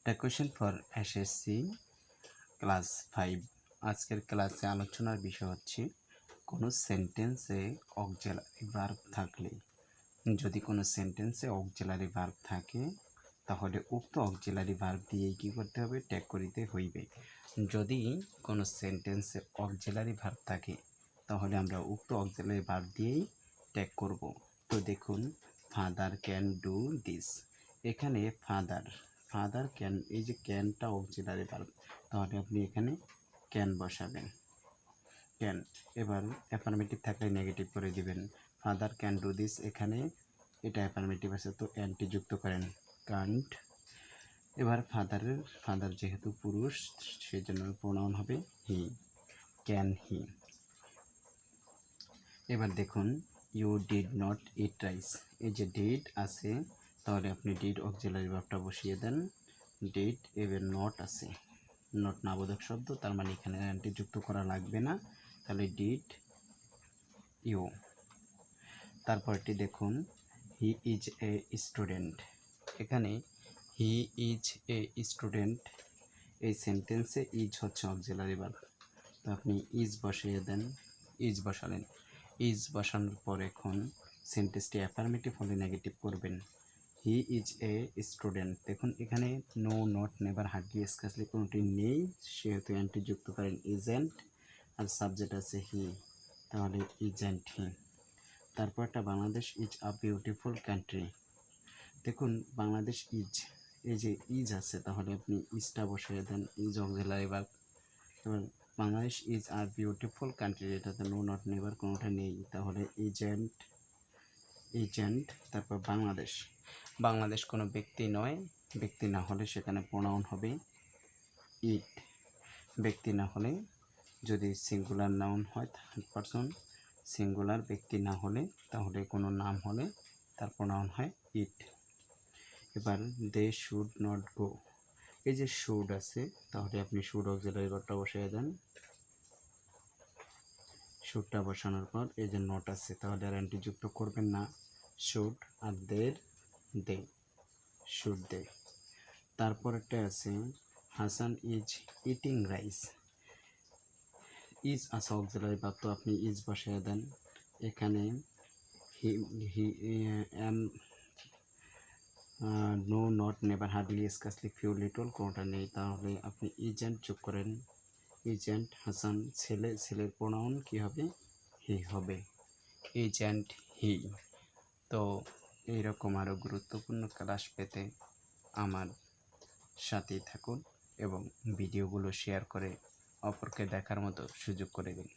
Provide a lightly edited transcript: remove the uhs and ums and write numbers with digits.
একটা question for SSC class 5। আজকের ক্লাসে আলোচনার বিষয় হচ্ছে কোনো সেন্টেন্সে অক্সিলারি ভার্ব থাকলে, যদি কোনো সেন্টেন্সে অক্সিলারি ভার্ব থাকে তাহলে উক্ত অক্সিলারি ভার্ব দিয়েই কী করতে হবে, ট্যাগ করিতে হইবে। যদি কোনো সেন্টেন্সে অক্সিলারি ভার্ব থাকে তাহলে আমরা উক্ত অক্সিলারি ভার্ব দিয়েই ট্যাগ করব। তো দেখুন, ফাদার ক্যান ডু দিস। এখানে ফাদার ক্যান, এই যে ক্যানটা অক্সিলারি ভার্ব, তাহলে আপনি এখানে ক্যান বসাবেন, ক্যান। এবার অ্যাফার্মেটিভ থাকলে নেগেটিভ করে দিবেন। ফাদার ক্যান ডু দিস, এখানে এটা অ্যাফার্মেটিভ আছে তো অ্যান্টি যুক্ত করেন, কান্ট। এবার ফাদার যেহেতু পুরুষ সেজন্য প্রোনাউন হবে হি, ক্যান হি। এবার দেখুন, you did not eat rice. এই যে ডিড আছে তাহলে আপনি ডিড অক্সিলারি ভার্বটা বসিয়ে দেন, ডিড। এবার নট আছে, নট নাবোধক শব্দ, তার মানে এখানে অ্যান্টি যুক্ত করা লাগবে না, তাহলে ডিড ইউ। তারপরটি দেখুন, হি ইজ এ স্টুডেন্ট। এখানে হি ইজ এ স্টুডেন্ট, এই সেন্টেন্সে ইজ হচ্ছে অক্সিলারি ভার্ব, তো আপনি ইজ বসিয়ে দেন, ইজ বসালেন। ইজ বসানোর পর এখন সেন্টেন্সটি অ্যাফার্মেটিভ হলে নেগেটিভ করবেন। হি ইজ এ স্টুডেন্ট, দেখুন এখানে no, not, never, hardly, scarcely কোনোটি নেই, সেহেতু অ্যান্টি যুক্ত করেন ইজেন্ট, আর সাবজেক্ট আছে হি, তাহলে ইজেন্ট হি। তারপরটা Bangladesh is a beautiful country. দেখুন বাংলাদেশ ইজ, এই যে ইজ আছে তাহলে আপনি ইজটা বসিয়ে দেন, ইজ অক্সিলারি ভার্ব। এবার Bangladesh is a beautiful country, এটাতে নো, নট, নেভার কোনোটা নেই, তাহলে এজেন্ট। তারপর বাংলাদেশ কোনো ব্যক্তি নয়, ব্যক্তি না হলে সেখানে প্রোনাউন হবে ইট। ব্যক্তি না হলে, যদি সিঙ্গুলার নাউন হয় থার্ড পারসন, সিঙ্গুলার ব্যক্তি না হলে তাহলে কোনো নাম হলে তার প্রোনাউন হয় ইট। এবার দে শুড নট গো, এই যে শুড আছে তাহলে আপনি শুড অক্সিলারি ভার্বটা বসিয়ে দেন। শুডটা বসানোর পর এই যে নট আছে তাহলে আর অ্যান্টি যুক্ত করবেন না, should, R there they, should they. তারপরটা আছে Hasan is eating rice. Is আছে অক্সিলারি ভার্ব, তো আপনি ইজ বসিয়ে দেন। এখানে he no, not, never, hardly, scarcely, few, little কোনোটা নেই, তাহলে আপনি ইজেন্ট যোগ করেন। এজেন্ট হাসান, ছেলের প্রোনাউন কি হবে, হি হবে, এজেন্ট হি। তো এইরকম আরও গুরুত্বপূর্ণ ক্লাস পেতে আমার সাথেই থাকুন এবং ভিডিওগুলো শেয়ার করে অপরকে দেখার মতো সুযোগ করে দিন।